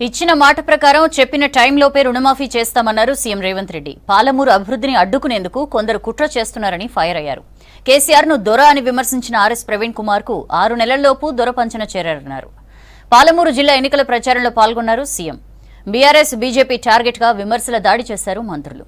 ఇచ్చిన మాట ప్రకారం చెప్పిన టైంలోపే రుణమాఫీ చేస్తామన్నారు సీఎం రేవంత్ రెడ్డి. పాలమూరు అభివృద్ధిని అడ్డుకునేందుకు కొందరు కుట్ర చేస్తున్నారని ఫైర్ అయ్యారు. కేసీఆర్ ను దొర అని విమర్శించిన ఆర్ఎస్ ప్రవీణ్ కుమార్ కు 6 నెలల్లోపు దొర పంచన చేరారన్నారు. పాలమూరు జిల్లా ఎన్నికల ప్రచారంలో పాల్గొన్నారు సీఎం. బీఆర్ఎస్ బీజేపీ టార్గెట్ గా విమర్శల దాడి చేశారు మంత్రులు.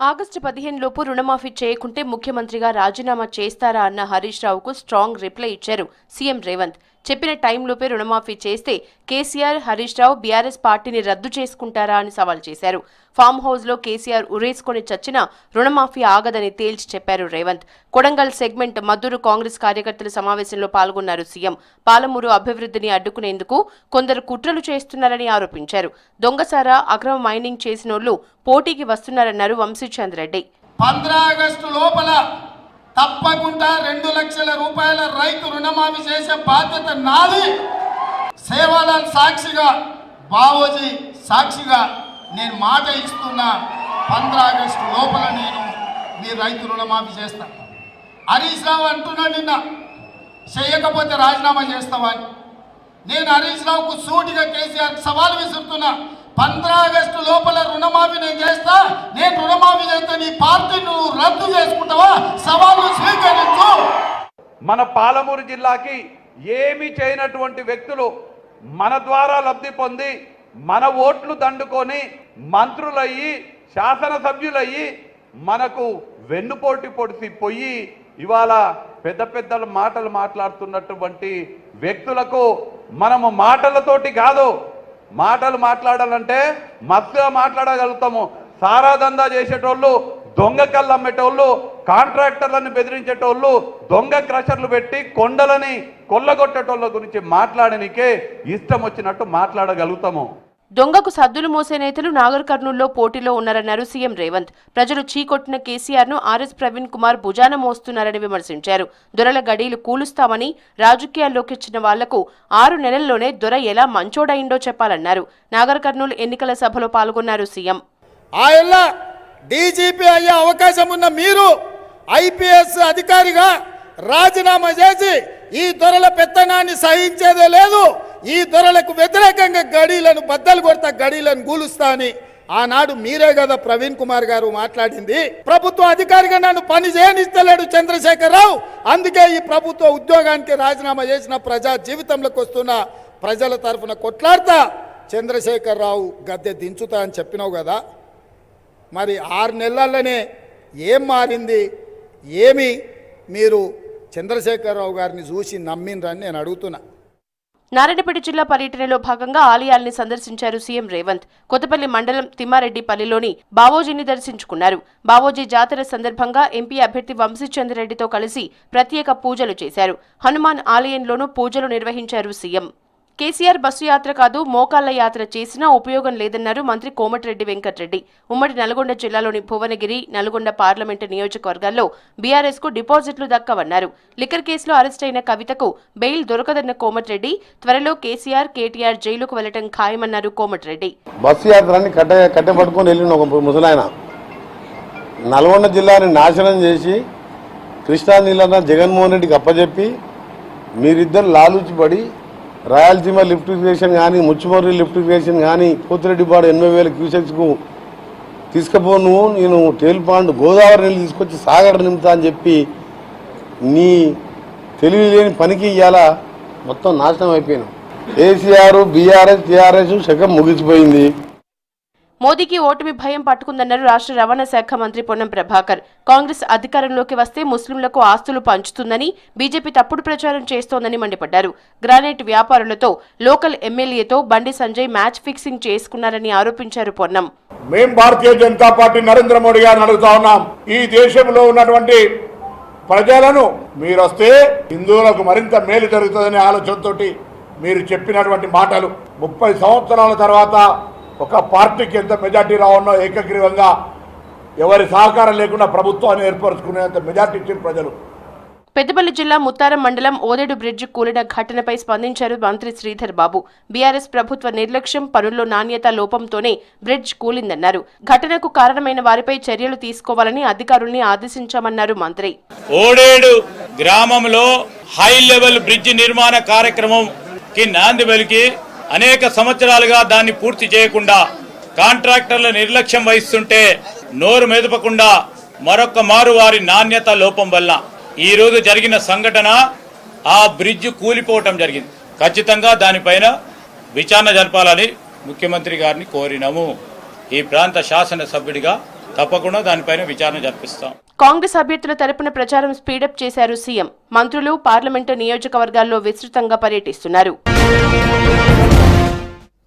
ఆగస్టు 15 లోపు రుణమాఫీ చేయకుంటే ముఖ్యమంత్రిగా రాజీనామా చేస్తారా అన్న హరీష్ రావుకు స్ట్రాంగ్ రిప్లై ఇచ్చారు సీఎం రేవంత్. చెప్పిన టైంలోపే రుణమాఫీ చేస్తే కేసీఆర్, హరీష్ రావు బీఆర్ఎస్ పార్టీని రద్దు చేసుకుంటారా అని సవాల్ చేశారు. ఫామ్ హౌస్ లో కేసీఆర్ ఉరేసుకొని చచ్చినా రుణమాఫీ ఆగదని తేల్చి చెప్పారు రేవంత్. కొడంగల్ సెగ్మెంట్ మద్దూరు కాంగ్రెస్ కార్యకర్తల సమావేశంలో పాల్గొన్నారు సీఎం. పాలమూరు అభివృద్ధిని అడ్డుకునేందుకు కొందరు కుట్రలు చేస్తున్నారని ఆరోపించారు. దొంగసారా, అక్రమ మైనింగ్ చేసినోళ్లు పోటీకి వస్తున్నారన్నారు వంశీచంద్ రెడ్డి. 15 ఆగస్టు లోపల తప్పకుండా 2 లక్షల రూపాయల రైతు రుణమాఫీ చేసే బాధ్యత నాది. సేవాలాల్ సాక్షిగా, బావోజీ సాక్షిగా నేను మాట ఇస్తున్నా, 15 ఆగస్టు లోపల నేను మీ రైతు రుణమాఫీ చేస్తాను. హరీష్ రావు అంటున్నాడు నిన్న, చేయకపోతే రాజీనామా చేస్తావా అని. నేను హరీష్ రావుకు సూటిగా కేసీఆర్ సవాల్ విసురుతున్నా, 15 ఆగస్టు లోపల రుణమాఫీ నేను చేస్తా. నేను రుణమాఫీ చేస్తే నీ పార్టీ నువ్వు రద్దు చేసుకుంటావా? సవాలు స్వీకరించు. మన పాలమూరు జిల్లాకి ఏమీ చేయనటువంటి వ్యక్తులు మన ద్వారా లబ్ధి పొంది మన ఓట్లు దండుకొని మంత్రులయ్యి, శాసనసభ్యులయ్యి మనకు వెన్నుపోటు పొడిసి పోయి ఇవాళ పెద్ద పెద్ద మాటలు మాట్లాడుతున్నటువంటి వ్యక్తులకు మనము మాటలతోటి కాదు, మాటలు మాట్లాడాలంటే మస్తుగా మాట్లాడగలుగుతాము. సారా దందా చేసేటోళ్ళు, దొంగ కళ్ళు అమ్మేటోళ్ళు, కాంట్రాక్టర్లను బెదిరించేటోళ్ళు, దొంగ క్రషర్లు పెట్టి కొండలని కొల్లగొట్టేటోళ్ళ గురించి మాట్లాడనికే ఇష్టం వచ్చినట్టు మాట్లాడగలుగుతాము. దొంగకు సద్దులు మోసే నేతలు నాగర్ కర్నూల్లో పోటీలో ఉన్నారన్నారు సీఎం రేవంత్. ప్రజలు చీకొట్టిన కేసీఆర్ ను ఆర్ఎస్ ప్రవీణ్ కుమార్ భుజాన మోస్తున్నారని విమర్శించారు. దొరల గడీలు కూలుస్తామని రాజకీయాల్లోకిచ్చిన వాళ్లకు 6 నెలల్లోనే దొర ఎలా మంచోడైండో చెప్పాలన్నారు. నాగర్ కర్నూలు ఎన్నికల సభలో పాల్గొన్నారు సీఎం. ఆయల్లా డీజీపీ అయ్యే అవకాశం ఉన్న మీరు ఐపీఎస్ అధికారిగా రాజీనామా చేసి ఈ దొరల పెత్తనాన్ని సహించేదే లేదు, ఈ దొరలకు వ్యతిరేకంగా గడీలను బద్దలు కొడతా, గడీలను గూలుస్తా అని ఆనాడు మీరే కదా ప్రవీణ్ కుమార్ గారు మాట్లాడింది. ప్రభుత్వ అధికారిగా నన్ను పని చేయనిస్తలేడు చంద్రశేఖరరావు, అందుకే ఈ ప్రభుత్వ ఉద్యోగానికి రాజీనామా చేసిన ప్రజా జీవితంలోకి వస్తున్న ప్రజల తరఫున కొట్లాడతా చంద్రశేఖరరావు గద్దె దించుతా అని చెప్పినావు కదా. మరి 6 నెలల్లోనే ఏం మారింది? ఏమి మీరు చంద్రశేఖరరావు గారిని చూసి నమ్మినరని నేను అడుగుతున్నా. నారాయణపేట జిల్లా పర్యటనలో భాగంగా ఆలయాల్ని సందర్శించారు సీఎం రేవంత్. కొత్తపల్లి మండలం తిమ్మారెడ్డిపల్లిలోని బావోజీని దర్శించుకున్నారు. బావోజీ జాతర సందర్భంగా ఎంపీ అభ్యర్థి వంశీచంద్ రెడ్డితో కలిసి ప్రత్యేక పూజలు చేశారు. హనుమాన్ ఆలయంలోనూ పూజలు నిర్వహించారు సీఎం. కేసీఆర్ బస్సు యాత్ర కాదు, మోకాళ్ల యాత్ర చేసినా ఉపయోగం లేదన్నారు మంత్రి కోమటిరెడ్డి వెంకటరెడ్డి. ఉమ్మడి నల్గొండ జిల్లాలోని భువనగిరి, నల్గొండ పార్లమెంటు నియోజకవర్గాల్లో బీఆర్ఎస్ కు డిపాజిట్లు దక్కవన్నారు. లిక్కర్ కేసులో అరెస్టైన కవితకు బెయిల్ దొరకదన్న కోమటిరెడ్డి, త్వరలో కేసీఆర్, కేటీఆర్ జైలుకు వెళ్లడం ఖాయమన్నారు కోమటిరెడ్డి. బస్సు యాత్రని కట్టెపట్టుకుని వెళ్ళిన ఒక ముసలాయన నల్గొండ జిల్లాని నాశనం చేసి కృష్ణా నీళ్ళన్న జగన్మోహన్ రెడ్డికి అప్పచెప్పి మీరిద్దరు లాలూచిపడి రాయలసీమ లిఫ్ట్ ఇరిగేషన్ కానీ, ముచ్చుమర్రి లిఫ్ట్ ఇరిగేషన్ కానీ, పోతిరెడ్డిపాడు 80,000 క్యూసెక్స్కు తీసుకుపో, నువ్వు నేను టేల్పాండ్ గోదావరి నీళ్ళు తీసుకొచ్చి సాగర్ నింపుతా అని చెప్పి నీ తెలివి లేని పనికి ఇవాళ మొత్తం నాశనం అయిపోయినావు. కేసీఆర్, బీఆర్ఎస్, టీఆర్ఎస్ శకం ముగిసిపోయింది. మోదీకి ఓటమి భయం పట్టుకుందన్నారు రాష్ట్ర రవాణా శాఖ మంత్రి పొన్నం ప్రభాకర్. కాంగ్రెస్ అధికారంలోకి వస్తే ముస్లింలకు ఆస్తులు పంచుతుందని బీజేపీ తప్పుడు ప్రచారం చేస్తోందని మండిపడ్డారు. Granite వ్యాపారులతో, local ఎమ్మెల్యేతో Bandi Sanjay match fixing చేసుకున్నారని ఆరోపించారు పొన్నం. మేం భారతీయ జనతా పార్టీ నరేంద్ర మోడీ గారిని అడుగుతా ఉన్నాం, ఈ దేశంలో ఉన్నటువంటి ప్రజలను మీరు వస్తే హిందువులకు మరింత మేలు జరుగుతుందనే ఆలోచనతో మీరు చెప్పినటువంటి మాటలు 30 సంవత్సరాల తర్వాత ఒక పార్టీకి ఎంత మెజార్టీ రావన్నో ఏకగ్రీవంగా ఎవరి సహకారం లేకుండా ప్రభుత్వాన్ని ఏర్పరచుకునేంత మెజార్టీ ఇచ్చిన ప్రజలు. పెద్దపల్లి జిల్లా ముత్తారం మండలం ఓదేడు బ్రిడ్జ్ కూలిన ఘటనపై స్పందించారు మంత్రి శ్రీధర్ బాబు. బీఆర్ఎస్ ప్రభుత్వ నిర్లక్ష్యం, పనుల్లో నాణ్యత లోపంతోనే బ్రిడ్జ్ కూలిందన్నారు. ఘటనకు కారణమైన వారిపై చర్యలు తీసుకోవాలని అధికారుల్ని ఆదేశించామన్నారు మంత్రి. ఓడేడు గ్రామంలో హై లెవెల్ బ్రిడ్జ్ నిర్మాణ కార్యక్రమంకి నాంది పలికి అనేక సంవత్సరాలుగా దాన్ని పూర్తి చేయకుండా కాంట్రాక్టర్ల నిర్లక్ష్యం వహిస్తుంటే నోరు మెదపకుండా మరొక్క మారు వారి నాణ్యత లోపం వల్ల ఈ రోజు జరిగిన సంఘటన ఆ బ్రిడ్జ్ కూలిపోవటం జరిగింది. ఖచ్చితంగా దానిపైన విచారణ జరపాలని ముఖ్యమంత్రి గారిని కోరినాము. ఈ ప్రాంత శాసనసభ్యుడిగా తప్పకుండా దానిపైన విచారణ జరిపిస్తాం. కాంగ్రెస్ అభ్యర్థుల తరపున ప్రచారం స్పీడప్ చేశారు సీఎం. మంత్రులు పార్లమెంటు నియోజకవర్గాల్లో విస్తృతంగా పర్యటిస్తున్నారు.